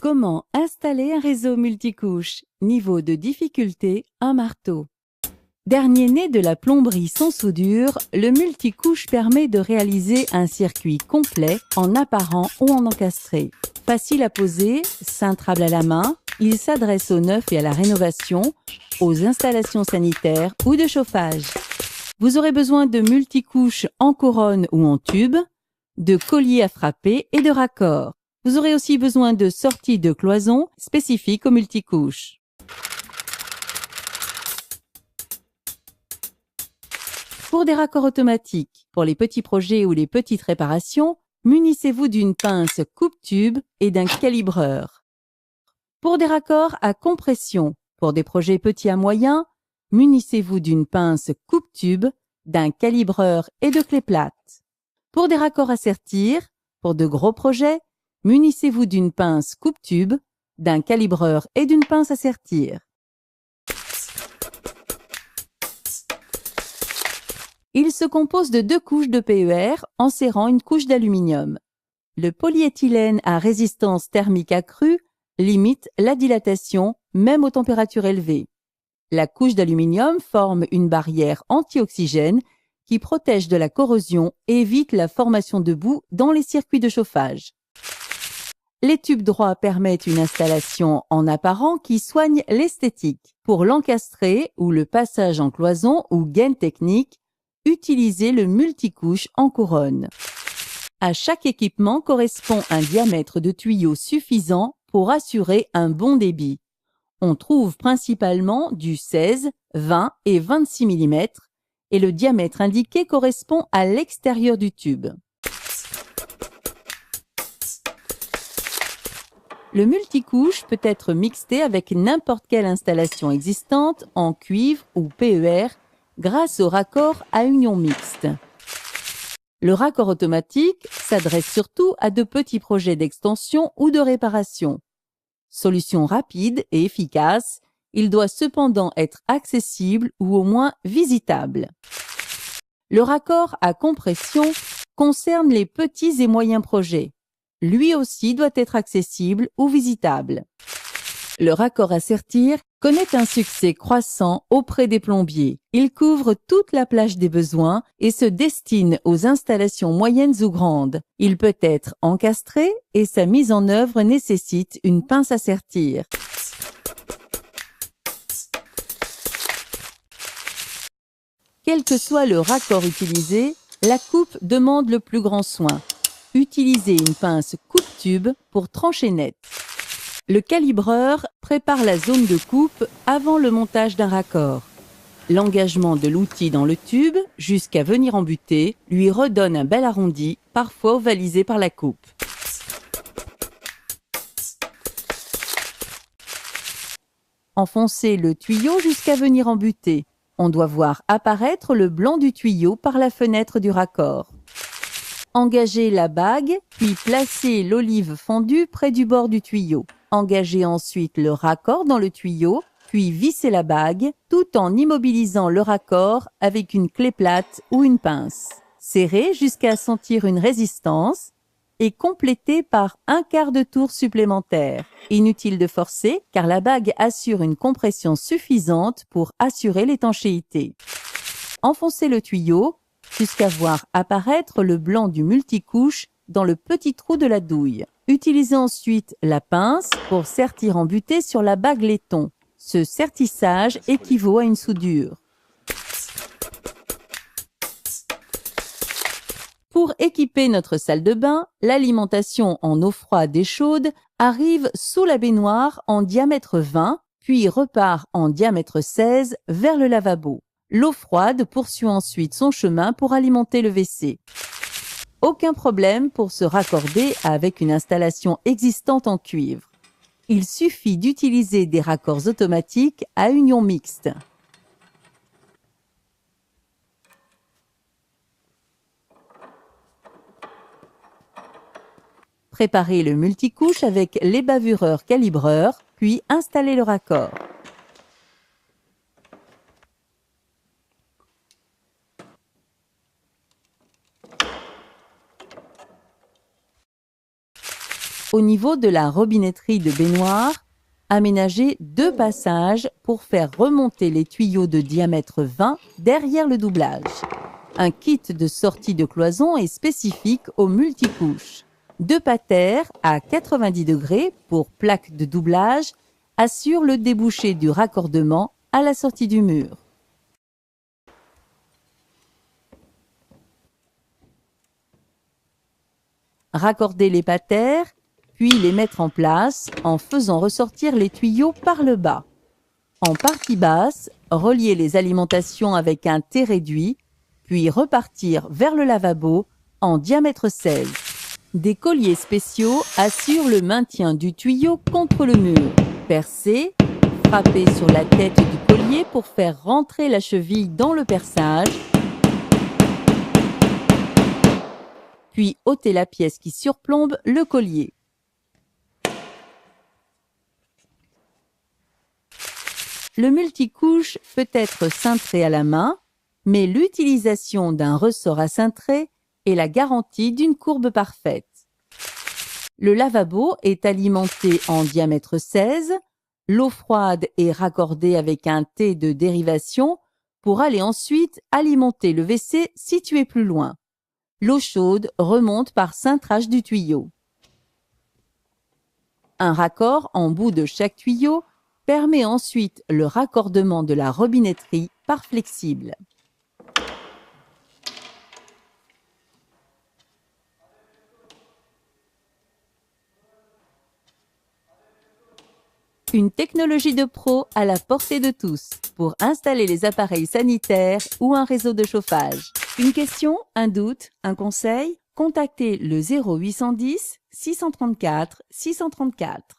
Comment installer un réseau multicouche? Niveau de difficulté, un marteau. Dernier né de la plomberie sans soudure, le multicouche permet de réaliser un circuit complet en apparent ou en encastré. Facile à poser, cintrable à la main, il s'adresse aux neufs et à la rénovation, aux installations sanitaires ou de chauffage. Vous aurez besoin de multicouches en couronne ou en tube, de colliers à frapper et de raccords. Vous aurez aussi besoin de sorties de cloison spécifiques aux multicouches. Pour des raccords automatiques, pour les petits projets ou les petites réparations, munissez-vous d'une pince coupe-tube et d'un calibreur. Pour des raccords à compression, pour des projets petits à moyens, munissez-vous d'une pince coupe-tube, d'un calibreur et de clés plates. Pour des raccords à sertir, pour de gros projets, munissez-vous d'une pince coupe-tube, d'un calibreur et d'une pince à sertir. Il se compose de 2 couches de PER en serrant une couche d'aluminium. Le polyéthylène à résistance thermique accrue limite la dilatation même aux températures élevées. La couche d'aluminium forme une barrière anti-oxygène qui protège de la corrosion et évite la formation de boue dans les circuits de chauffage. Les tubes droits permettent une installation en apparent qui soigne l'esthétique. Pour l'encastrer ou le passage en cloison ou gaine technique, utilisez le multicouche en couronne. À chaque équipement correspond un diamètre de tuyau suffisant pour assurer un bon débit. On trouve principalement du 16, 20 et 26 mm et le diamètre indiqué correspond à l'extérieur du tube. Le multicouche peut être mixté avec n'importe quelle installation existante en cuivre ou PER grâce au raccord à union mixte. Le raccord automatique s'adresse surtout à de petits projets d'extension ou de réparation. Solution rapide et efficace, il doit cependant être accessible ou au moins visitable. Le raccord à compression concerne les petits et moyens projets. Lui aussi doit être accessible ou visitable. Le raccord à sertir connaît un succès croissant auprès des plombiers. Il couvre toute la plage des besoins et se destine aux installations moyennes ou grandes. Il peut être encastré et sa mise en œuvre nécessite une pince à sertir. Quel que soit le raccord utilisé, la coupe demande le plus grand soin. Utilisez une pince coupe-tube pour trancher net. Le calibreur prépare la zone de coupe avant le montage d'un raccord. L'engagement de l'outil dans le tube, jusqu'à venir en buter, lui redonne un bel arrondi, parfois ovalisé par la coupe. Enfoncez le tuyau jusqu'à venir en buter. On doit voir apparaître le blanc du tuyau par la fenêtre du raccord. Engagez la bague, puis placez l'olive fondue près du bord du tuyau. Engagez ensuite le raccord dans le tuyau, puis vissez la bague, tout en immobilisant le raccord avec une clé plate ou une pince. Serrez jusqu'à sentir une résistance et complétez par un quart de tour supplémentaire. Inutile de forcer car la bague assure une compression suffisante pour assurer l'étanchéité. Enfoncez le tuyau jusqu'à voir apparaître le blanc du multicouche dans le petit trou de la douille. Utilisez ensuite la pince pour sertir en butée sur la bague laiton. Ce sertissage équivaut à une soudure. Pour équiper notre salle de bain, l'alimentation en eau froide et chaude arrive sous la baignoire en diamètre 20, puis repart en diamètre 16 vers le lavabo. L'eau froide poursuit ensuite son chemin pour alimenter le WC. Aucun problème pour se raccorder avec une installation existante en cuivre. Il suffit d'utiliser des raccords automatiques à union mixte. Préparez le multicouche avec les bavureurs calibreurs, puis installez le raccord. Au niveau de la robinetterie de baignoire, aménagez 2 passages pour faire remonter les tuyaux de diamètre 20 derrière le doublage. Un kit de sortie de cloison est spécifique aux multicouches. 2 patères à 90 degrés pour plaque de doublage assurent le débouché du raccordement à la sortie du mur. Raccordez les patères, puis les mettre en place en faisant ressortir les tuyaux par le bas. En partie basse, reliez les alimentations avec un T réduit, puis repartir vers le lavabo en diamètre 16. Des colliers spéciaux assurent le maintien du tuyau contre le mur. Percez, frappez sur la tête du collier pour faire rentrer la cheville dans le perçage, puis ôtez la pièce qui surplombe le collier. Le multicouche peut être cintré à la main, mais l'utilisation d'un ressort à cintrer est la garantie d'une courbe parfaite. Le lavabo est alimenté en diamètre 16, l'eau froide est raccordée avec un T de dérivation pour aller ensuite alimenter le WC situé plus loin. L'eau chaude remonte par cintrage du tuyau. Un raccord en bout de chaque tuyau permet ensuite le raccordement de la robinetterie par flexible. Une technologie de pro à la portée de tous pour installer les appareils sanitaires ou un réseau de chauffage. Une question, un doute, un conseil? Contactez le 0810 634 634.